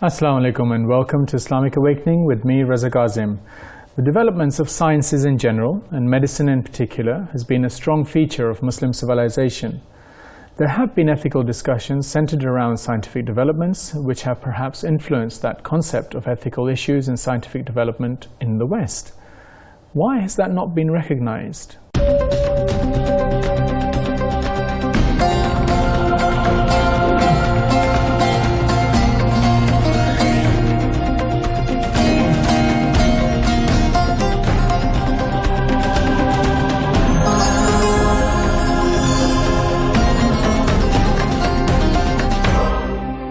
Assalamu alaikum and welcome to Islamic Awakening with me, Raza Ghazim. The developments of sciences in general, and medicine in particular, has been a strong feature of Muslim civilization. There have been ethical discussions centered around scientific developments, which have perhaps influenced that concept of ethical issues in scientific development in the West. Why has that not been recognized?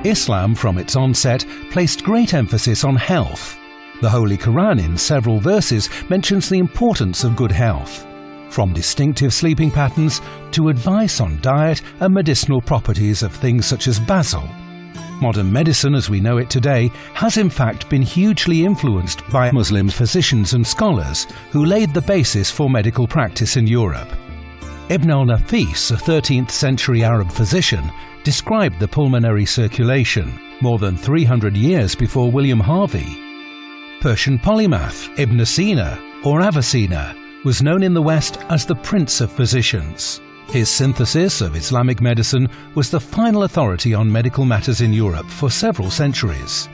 Islam, from its onset, placed great emphasis on health. The Holy Quran, in several verses, mentions the importance of good health, from distinctive sleeping patterns to advice on diet and medicinal properties of things such as basil. Modern medicine, as we know it today, has in fact been hugely influenced by Muslim physicians and scholars who laid the basis for medical practice in Europe. Ibn al-Nafis, a 13th century Arab physician, described the pulmonary circulation more than 300 years before William Harvey. Persian polymath Ibn Sina, or Avicenna, was known in the West as the Prince of Physicians. His synthesis of Islamic medicine was the final authority on medical matters in Europe for several centuries.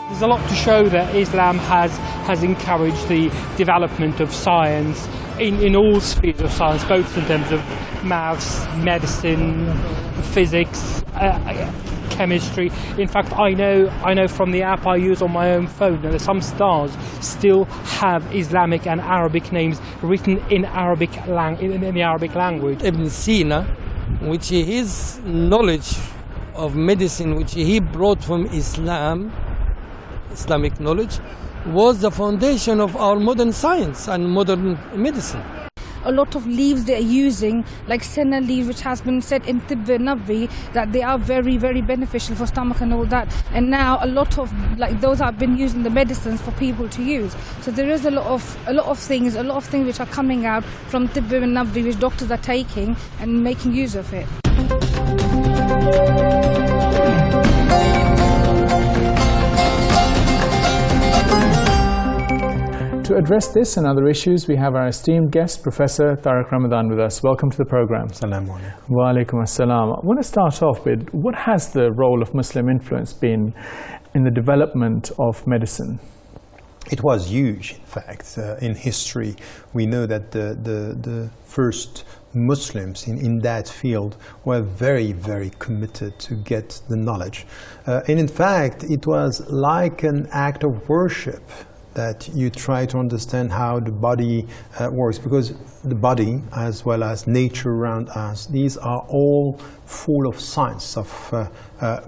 There's a lot to show that Islam has encouraged the development of science in all spheres of science, both in terms of maths, medicine, physics, chemistry. In fact, I know from the app I use on my own phone that some stars still have Islamic and Arabic names written in the Arabic language. Ibn Sina, which his knowledge of medicine, which he brought from Islamic knowledge, was the foundation of our modern science and modern medicine. A lot of leaves they're using, like senna leaf, which has been said in Tibb Nabawi that they are very, very beneficial for stomach and all that. And now a lot of those have been used in the medicines for people to use. So there is a lot of things which are coming out from Tibb Nabawi, which doctors are taking and making use of it. To address this and other issues, we have our esteemed guest, Professor Tariq Ramadan, with us. Welcome to the program. Assalamu alaikum. Wa alaikum assalam. I want to start off with, what has the role of Muslim influence been in the development of medicine? It was huge, in fact. In history, we know that the first Muslims in that field were very, very committed to get the knowledge. And in fact, it was like an act of worship that you try to understand how the body works, because the body, as well as nature around us, these are all full of signs of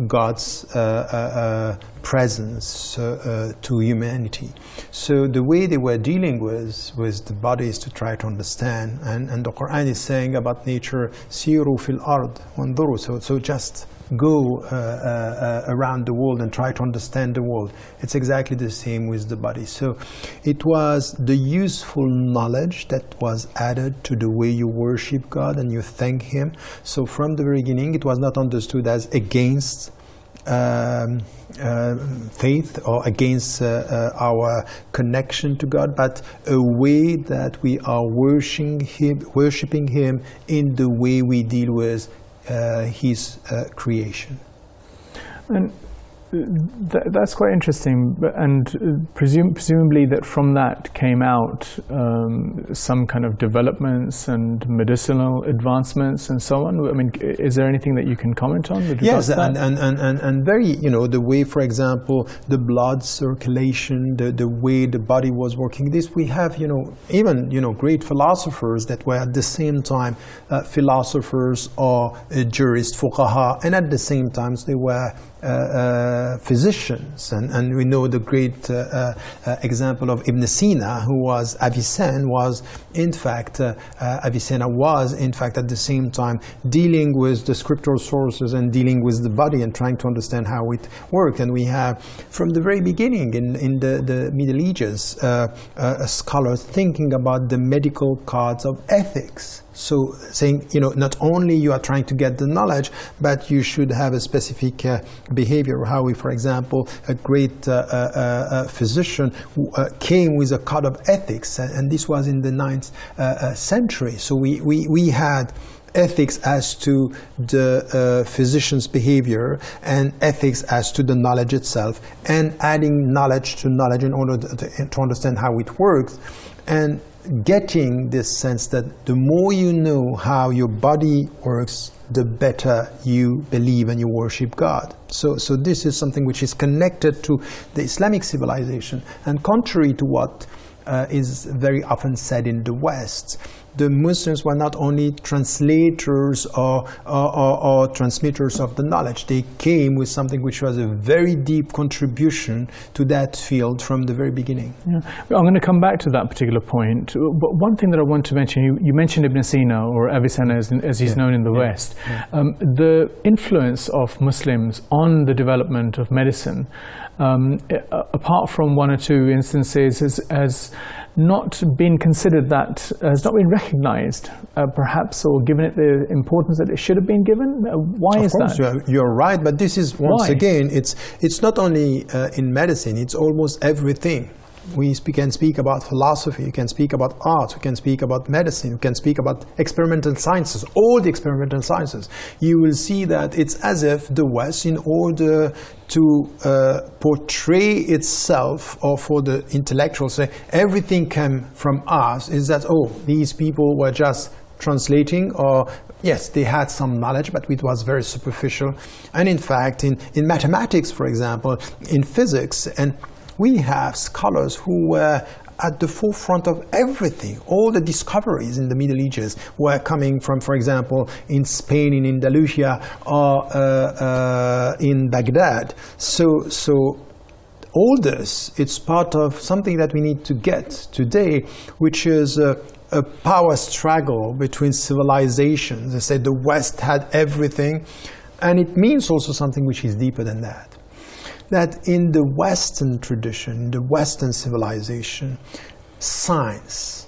God's presence to humanity. So the way they were dealing with the body is to try to understand, and the Quran is saying about nature, siru fil ard wanduru, so just go around the world and try to understand the world. It's exactly the same with the body. So it was the useful knowledge that was added to the way you worship God and you thank Him. So from the beginning, it was not understood as against faith or against our connection to God, but a way that we are worshiping Him in the way we deal with His creation. And that's quite interesting, and presumably that from that came out some kind of developments and medicinal advancements and so on. I mean, is there anything that you can comment on with regards to that? and very, the way, for example, the blood circulation, the way the body was working. This we have, even, great philosophers that were at the same time philosophers or jurists, fuqaha, and at the same time they were physicians, and we know the great example of Ibn Sina, who was Avicenna, was in fact at the same time dealing with the scriptural sources and dealing with the body and trying to understand how it worked. And we have, from the very beginning in the Middle Ages, scholars thinking about the medical cards of ethics. So saying, not only you are trying to get the knowledge, but you should have a specific behavior. How we, for example, a great physician who came with a code of ethics, and this was in the 9th century. So we had ethics as to the physician's behavior and ethics as to the knowledge itself, and adding knowledge to knowledge in order to understand how it works, and getting this sense that the more you know how your body works, the better you believe and you worship God. So this is something which is connected to the Islamic civilization, and contrary to what is very often said in the West, the Muslims were not only translators or transmitters of the knowledge. They came with something which was a very deep contribution to that field from the very beginning. Yeah. I'm going to come back to that particular point. But one thing that I want to mention, you mentioned Ibn Sina, or Avicenna as he's known in the West. The influence of Muslims on the development of medicine, apart from one or two instances, has not been considered, that has not been recognized, perhaps, or given it the importance that it should have been given. Why is that? Of course, you're right, but this is, once again, it's not only in medicine, it's almost everything. We can speak about philosophy, you can speak about art, we can speak about medicine, we can speak about experimental sciences, all the experimental sciences. You will see that it's as if the West, in order to portray itself, or for the intellectuals say everything came from us, is that, these people were just translating, or yes, they had some knowledge, but it was very superficial. And in fact, in mathematics, for example, in physics, and we have scholars who were at the forefront of everything. All the discoveries in the Middle Ages were coming from, for example, in Spain, in Andalusia, or in Baghdad. So all this, it's part of something that we need to get today, which is a power struggle between civilizations. They say the West had everything, and it means also something which is deeper than that. That in the Western tradition, the Western civilization, science,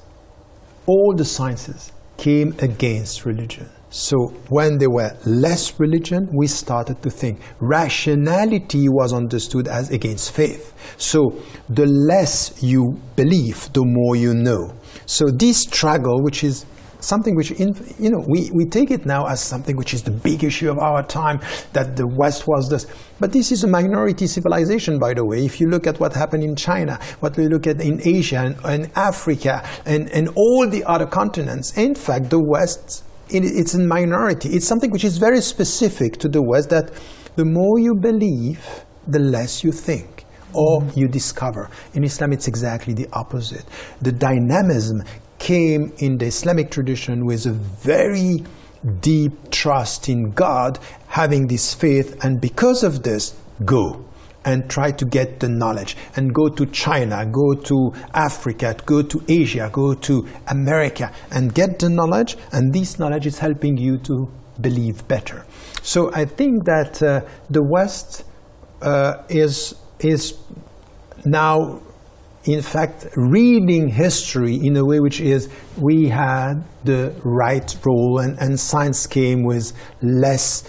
all the sciences came against religion. So when there were less religion, we started to think. Rationality was understood as against faith. So the less you believe, the more you know. So this struggle, which is something which, we take it now as something which is the big issue of our time, that the West was this. But this is a minority civilization, by the way. If you look at what happened in China, what we look at in Asia and Africa and all the other continents, in fact, the West, it's a minority. It's something which is very specific to the West, that the more you believe, the less you think or you discover. In Islam, it's exactly the opposite. The dynamism came in the Islamic tradition with a very deep trust in God, having this faith, and because of this, go and try to get the knowledge, and go to China, go to Africa, go to Asia, go to America, and get the knowledge, and this knowledge is helping you to believe better. So I think that the West is now, in fact, reading history in a way which is, we had the right role, and science came with less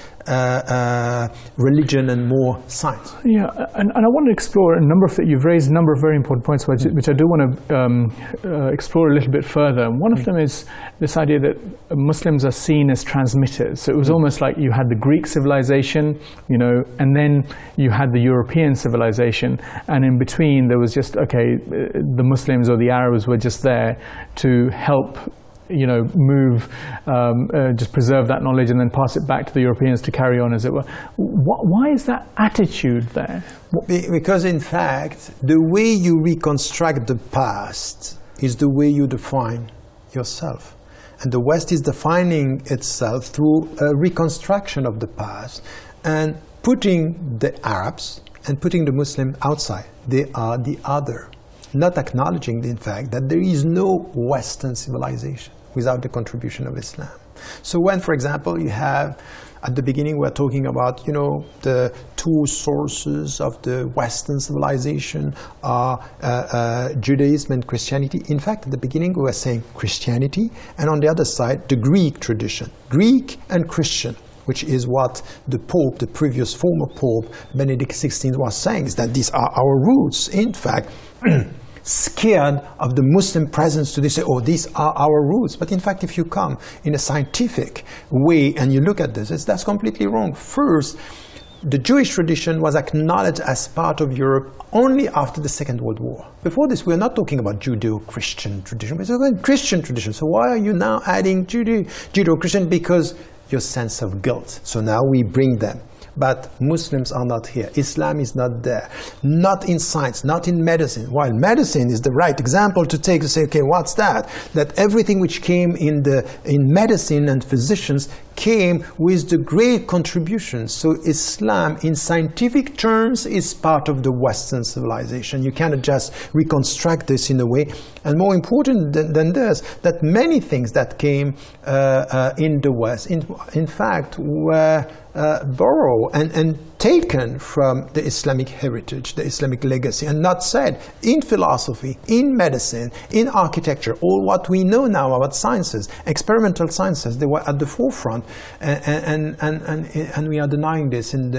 religion and more science. Yeah, and I want to explore a number of you've raised a number of very important points, which I do want to explore a little bit further. One of them is this idea that Muslims are seen as transmitters. So it was almost like you had the Greek civilization, and then you had the European civilization, and in between there was just, the Muslims or the Arabs were just there to help move, just preserve that knowledge and then pass it back to the Europeans to carry on, as it were. Why is that attitude there? Because in fact, the way you reconstruct the past is the way you define yourself. And the West is defining itself through a reconstruction of the past. And putting the Arabs and putting the Muslim outside. They are the other, not acknowledging the fact that there is no Western civilization without the contribution of Islam. So when, for example, you have, at the beginning we're talking about, the two sources of the Western civilization are Judaism and Christianity. In fact, at the beginning we were saying Christianity, and on the other side, the Greek tradition. Greek and Christian, which is what the Pope, the previous former Pope, Benedict XVI, was saying, is that these are our roots. In fact, scared of the Muslim presence today, say, oh, these are our roots. But in fact, if you come in a scientific way and you look at this, that's completely wrong. First, the Jewish tradition was acknowledged as part of Europe only after the Second World War. Before this, we're not talking about Judeo-Christian tradition, we're talking about Christian tradition. So why are you now adding Judeo-Christian? Because your sense of guilt. So now we bring them. But Muslims are not here. Islam is not there. Not in science, not in medicine. While medicine is the right example to take to say, okay, what's that? That everything which came in medicine and physicians came with the great contributions. So Islam, in scientific terms, is part of the Western civilization. You cannot just reconstruct this in a way. And more important than this, that many things that came in the West, in fact, were borrowed and taken from the Islamic heritage, the Islamic legacy, and not said in philosophy, in medicine, in architecture, all what we know now about sciences, experimental sciences, they were at the forefront, and we are denying this in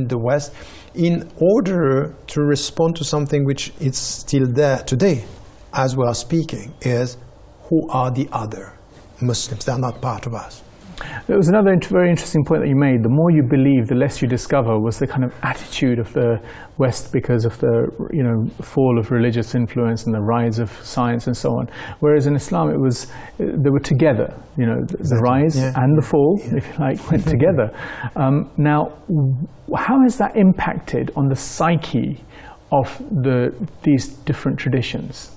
the West in order to respond to something which is still there today, as we are speaking, is who are the other Muslims? They are not part of us. There was another very interesting point that you made. The more you believe, the less you discover, was the kind of attitude of the West because of the fall of religious influence and the rise of science and so on. Whereas in Islam, they were together. The rise and the fall, if you like, went together. Now, how has that impacted on the psyche of these different traditions?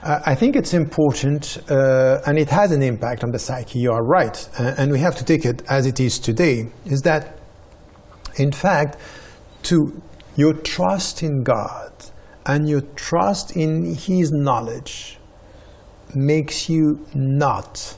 I think it's important, and it has an impact on the psyche, you are right, and we have to take it as it is today, is that, in fact, your trust in God and your trust in His knowledge makes you not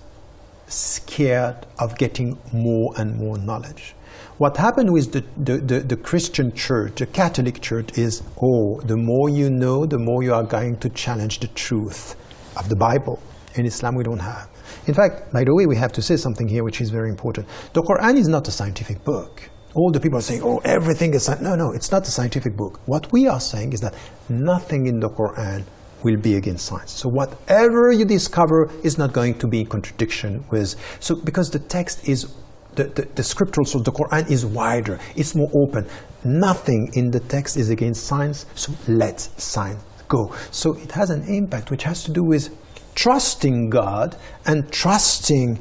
scared of getting more and more knowledge. What happened with the Christian church, the Catholic church, is, the more you know, the more you are going to challenge the truth of the Bible. In Islam, we don't have. In fact, by the way, we have to say something here which is very important. The Quran is not a scientific book. All the people are saying, everything is science. No, it's not a scientific book. What we are saying is that nothing in the Quran will be against science. So whatever you discover is not going to be in contradiction with... So because the text is... The scriptural source, the Quran, is wider, it's more open. Nothing in the text is against science, so let science go. So it has an impact which has to do with trusting God and trusting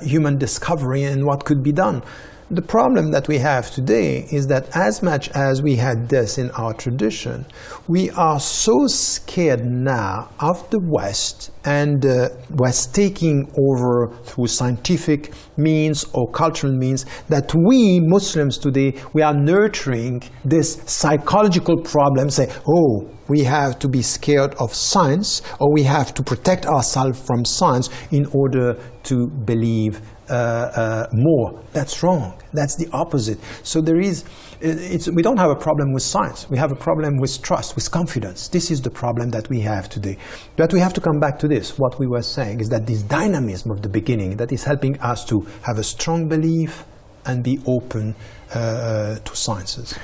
human discovery and what could be done. The problem that we have today is that as much as we had this in our tradition, we are so scared now of the West and West taking over through scientific means or cultural means that we Muslims today, we are nurturing this psychological problem, say, we have to be scared of science, or we have to protect ourselves from science in order to believe more. That's wrong. That's the opposite. So we don't have a problem with science. We have a problem with trust, with confidence. This is the problem that we have today. But we have to come back to this. What we were saying is that this dynamism of the beginning that is helping us to have a strong belief and be open to sciences.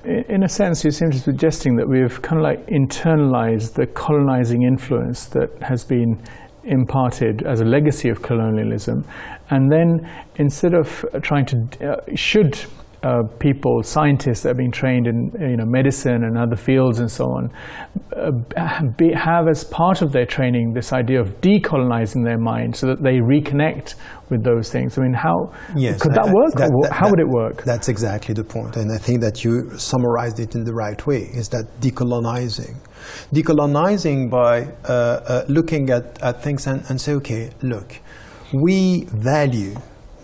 In a sense, you seem to be suggesting that we've kind of like internalized the colonizing influence that has been imparted as a legacy of colonialism, and then instead of trying to should people, scientists that are being trained in medicine and other fields and so on, have as part of their training this idea of decolonizing their mind so that they reconnect with those things. I mean, could that work? How would it work? That's exactly the point, and I think that you summarized it in the right way, is that decolonizing by looking at things and say, okay, look, we value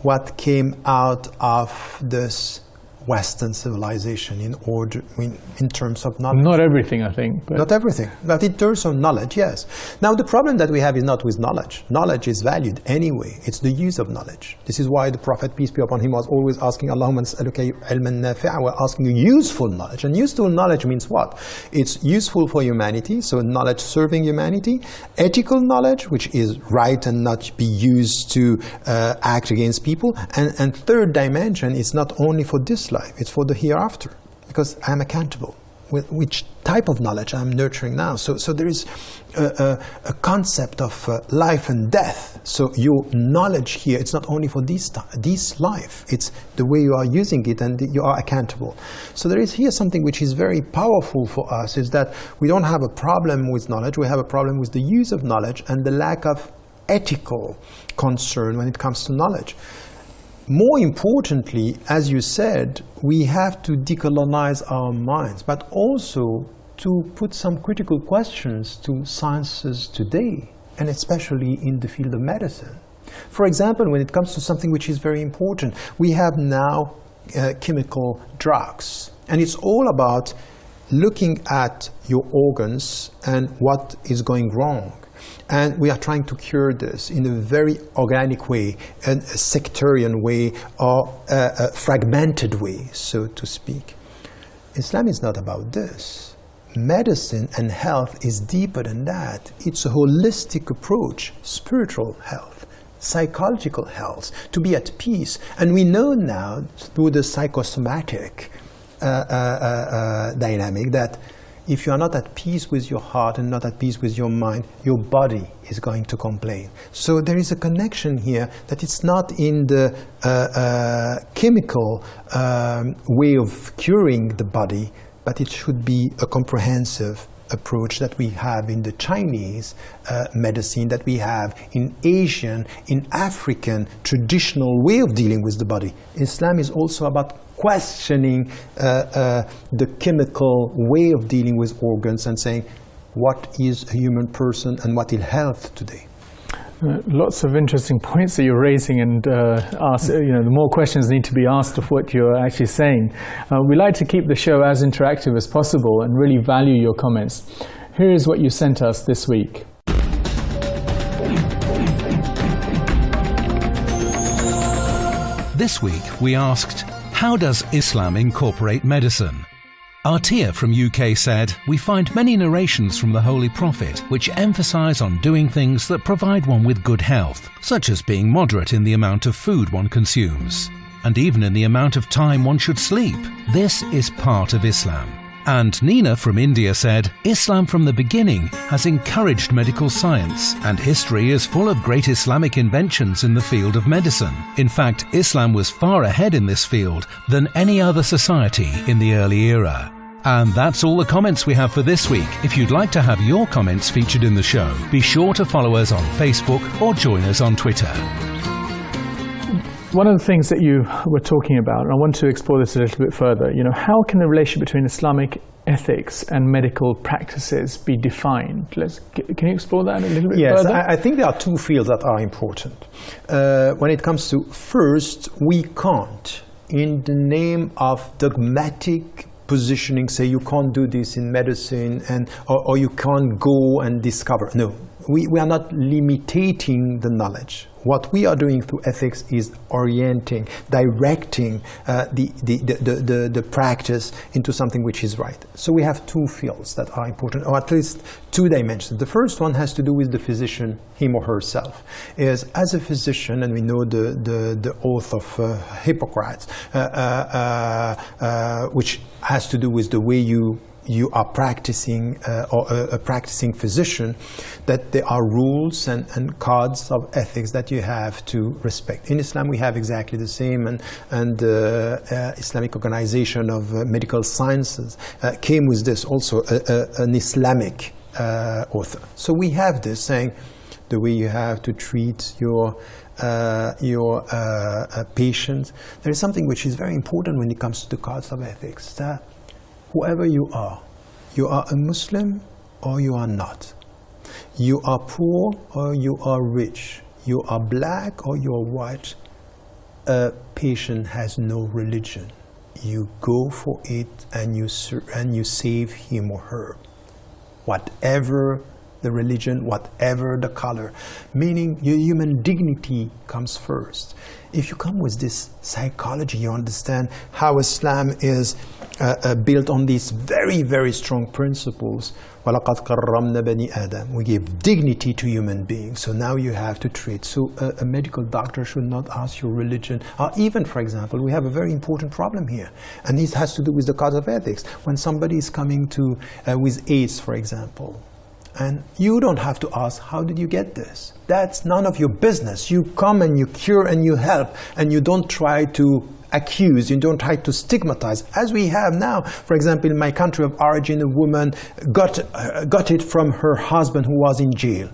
what came out of this Western civilization in terms of knowledge. Not everything, I think. But not everything, but in terms of knowledge, yes. Now the problem that we have is not with knowledge. Knowledge is valued anyway. It's the use of knowledge. This is why the Prophet, peace be upon him, was always asking, Allahumma nas'aluka ilman nafi'a, we're asking useful knowledge. And useful knowledge means what? It's useful for humanity, so knowledge serving humanity. Ethical knowledge, which is right and not be used to act against people. And third dimension is not only for this life, it's for the hereafter, because I'm accountable with which type of knowledge I'm nurturing now. So there is a concept of life and death. So your knowledge here, it's not only for this life, it's the way you are using it, and you are accountable. So there is here something which is very powerful for us, is that we don't have a problem with knowledge, we have a problem with the use of knowledge and the lack of ethical concern when it comes to knowledge. More importantly, as you said, we have to decolonize our minds, but also to put some critical questions to sciences today, and especially in the field of medicine. For example, when it comes to something which is very important, we have now chemical drugs, and it's all about looking at your organs and what is going wrong. And we are trying to cure this in a very organic way, a sectarian way, or a fragmented way, so to speak. Islam is not about this. Medicine and health is deeper than that. It's a holistic approach, spiritual health, psychological health, to be at peace. And we know now, through the psychosomatic dynamic, that if you are not at peace with your heart and not at peace with your mind, your body is going to complain. So there is a connection here that it's not in the chemical way of curing the body, but it should be a comprehensive approach that we have in the Chinese medicine, that we have in Asian, in African traditional way of dealing with the body. Islam is also about questioning the chemical way of dealing with organs and saying, what is a human person and what is health today? Lots of interesting points that you're raising, and the more questions need to be asked of what you're actually saying. We like to keep the show as interactive as possible and really value your comments. Here is what you sent us this week. This week we asked, how does Islam incorporate medicine? Artia from UK said, we find many narrations from the Holy Prophet which emphasize on doing things that provide one with good health, such as being moderate in the amount of food one consumes, and even in the amount of time one should sleep. This is part of Islam. And Nina from India said, Islam from the beginning has encouraged medical science, and history is full of great Islamic inventions in the field of medicine. In fact, Islam was far ahead in this field than any other society in the early era. And that's all the comments we have for this week. If you'd like to have your comments featured in the show, be sure to follow us on Facebook or join us on Twitter. One of the things that you were talking about, and I want to explore this a little bit further, how can the relationship between Islamic ethics and medical practices be defined? Can you explore that a little bit further? Yes, I think there are two fields that are important. When it comes to, first, we can't, in the name of dogmatic positioning, say you can't do this in medicine, or you can't go and discover. No, we are not limiting the knowledge. What we are doing through ethics is orienting, directing the practice into something which is right. So we have two fields that are important, or at least two dimensions. The first one has to do with the physician, him or herself. Is as a physician, and we know the oath of Hippocrates, which has to do with the way you are practicing, or a practicing physician, that there are rules and codes of ethics that you have to respect. In Islam we have exactly the same, and Islamic Organization of Medical Sciences came with this also, an Islamic author. So we have this saying the way you have to treat your patients. There is something which is very important when it comes to the codes of ethics, that whoever you are a Muslim or you are not. You are poor or you are rich. You are black or you are white. A patient has no religion. you go for it and you save him or her, whatever the religion, whatever the color, meaning your human dignity comes first. If you come with this psychology, you understand how Islam is built on these very, very strong principles. وَلَقَدْ كَرَّمْنَا بَنِي آدَمَ. We give dignity to human beings, so now you have to treat. So a medical doctor should not ask your religion, or even, for example, we have a very important problem here, and this has to do with the code of ethics. When somebody is coming to with AIDS, for example, and you don't have to ask, how did you get this? That's none of your business. You come and you cure and you help, and you don't try to accuse, you don't try to stigmatize, as we have now. For example, in my country of origin, a woman got it from her husband who was in jail.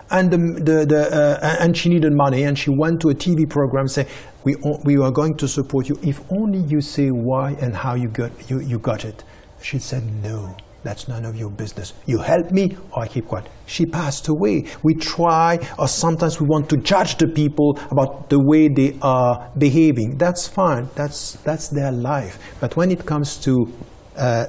And, and she needed money, and she went to a TV program saying, we are going to support you if only you say why and how you got it. She said, no. That's none of your business. You help me or I keep quiet. She passed away. We try, or sometimes we want to judge the people about the way they are behaving. That's fine. That's their life. But when it comes to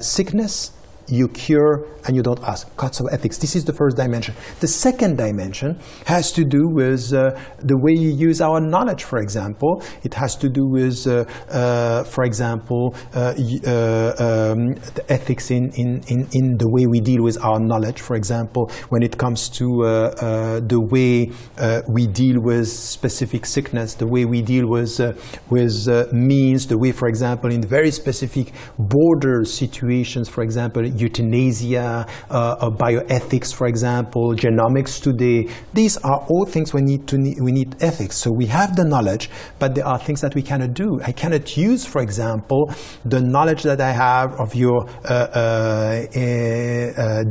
sickness, you cure and you don't ask. Codes of ethics. This is the first dimension. The second dimension has to do with the way you use our knowledge, for example. It has to do with, for example, the ethics in the way we deal with our knowledge. For example, when it comes to the way we deal with specific sickness, the way we deal with means, the way, for example, in very specific border situations, for example, euthanasia, bioethics, for example, genomics today. These are all things we need ethics. So we have the knowledge, but there are things that we cannot do. I cannot use, for example, the knowledge that I have of your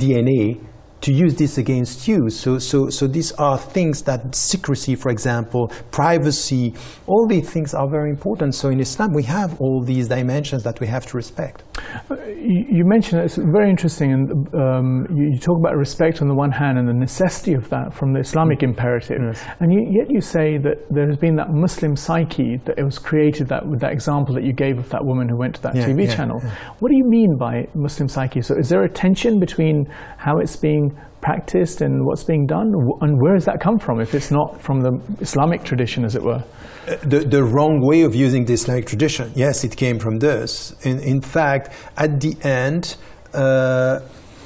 DNA to use this against you. So these are things that secrecy, for example, privacy, all these things are very important. So in Islam, we have all these dimensions that we have to respect. You mentioned it's very interesting, and you talk about respect on the one hand and the necessity of that from the Islamic imperative. Yes. And yet you say that there has been that Muslim psyche, that it was created with that example that you gave of that woman who went to that TV channel. Yeah. What do you mean by Muslim psyche? So is there a tension between how it's being practiced and what's being done, and where does that come from if it's not from the Islamic tradition, as it were? The wrong way of using the Islamic tradition, yes, it came from this. In fact, at the end,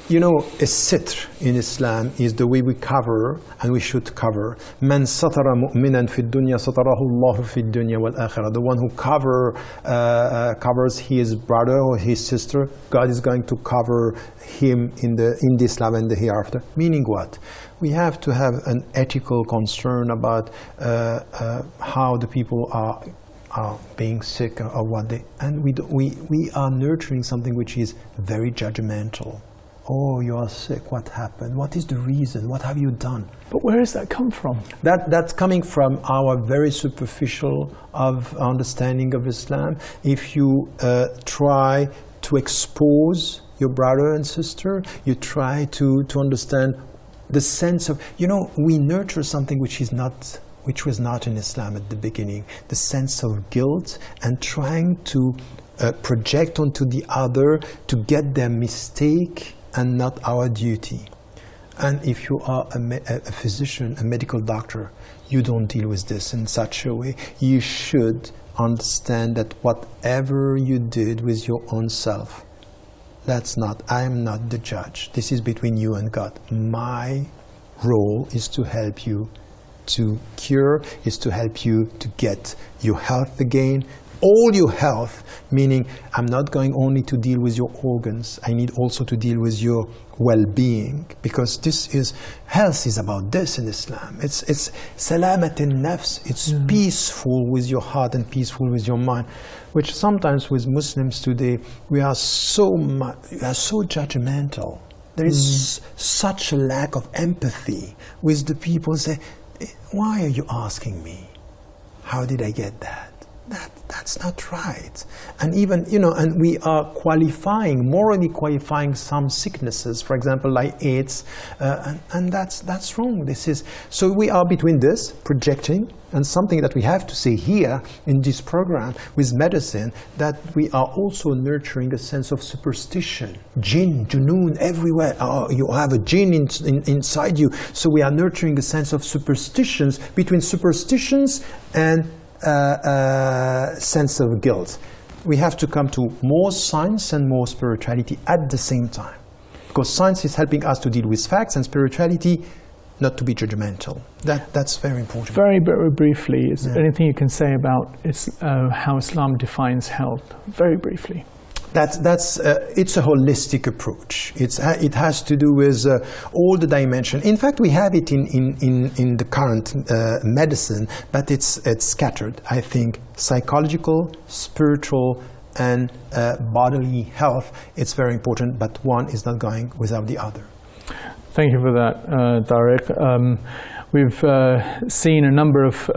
you know, a sitr in Islam is the way we cover, and we should cover. Man satara mu'minan fi dunya satarahu Allahu fi dunya wal akhirah. The one who covers his brother or his sister, God is going to cover him in Islam and the hereafter. Meaning what? We have to have an ethical concern about how the people are being sick or what they, and we are nurturing something which is very judgmental. Oh, you are sick. What happened? What is the reason? What have you done? But where does that come from? That's coming from our very superficial understanding of Islam. If you try to expose your brother and sister, you try to understand the sense of, you know, we nurture something which was not in Islam at the beginning, the sense of guilt, and trying to project onto the other to get their mistake and not our duty. And if you are a physician, a medical doctor, you don't deal with this in such a way. You should understand that whatever you did with your own self, I am not the judge. This is between you and God. My role is to help you to cure, is to help you to get your health again, all your health, meaning I'm not going only to deal with your organs, I need also to deal with your well-being, because health is about this in Islam. It's salamat al-nafs, it's peaceful with your heart and peaceful with your mind, which sometimes with Muslims today, we are so judgmental. There is such a lack of empathy with the people. Say, why are you asking me? How did I get that? That's That's not right. And even, and we are morally qualifying some sicknesses, for example, like AIDS, and that's wrong. So we are between this, projecting, and something that we have to say here in this program with medicine, that we are also nurturing a sense of superstition. Jinn, junoon, everywhere. You have a jinn inside you. So we are nurturing a sense of superstitions, between superstitions and sense of guilt. We have to come to more science and more spirituality at the same time. Because science is helping us to deal with facts, and spirituality not to be judgmental. That's very important. Very, very briefly, is there anything you can say about how Islam defines health? Very briefly. It's a holistic approach. It has to do with all the dimensions. In fact, we have it in the current medicine, but it's scattered. I think psychological, spiritual, and bodily health, it's very important, but one is not going without the other. Thank you for that, Tariq. We've seen a number of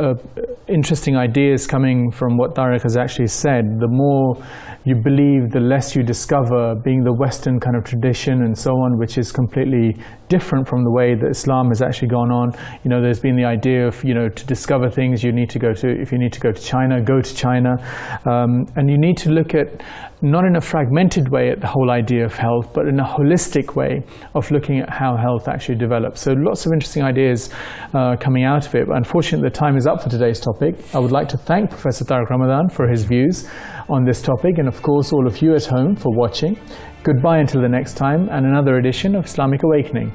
interesting ideas coming from what Tariq has actually said. The more you believe, the less you discover, being the Western kind of tradition and so on, which is completely different from the way that Islam has actually gone on. There's been the idea of, to discover things, if you need to go to China, go to China. And you need to look at, not in a fragmented way at the whole idea of health, but in a holistic way of looking at how health actually develops. So lots of interesting ideas coming out of it. But unfortunately, the time is up for today's topic. I would like to thank Professor Tariq Ramadan for his views on this topic, and of course all of you at home for watching. Goodbye until the next time and another edition of Islamic Awakening.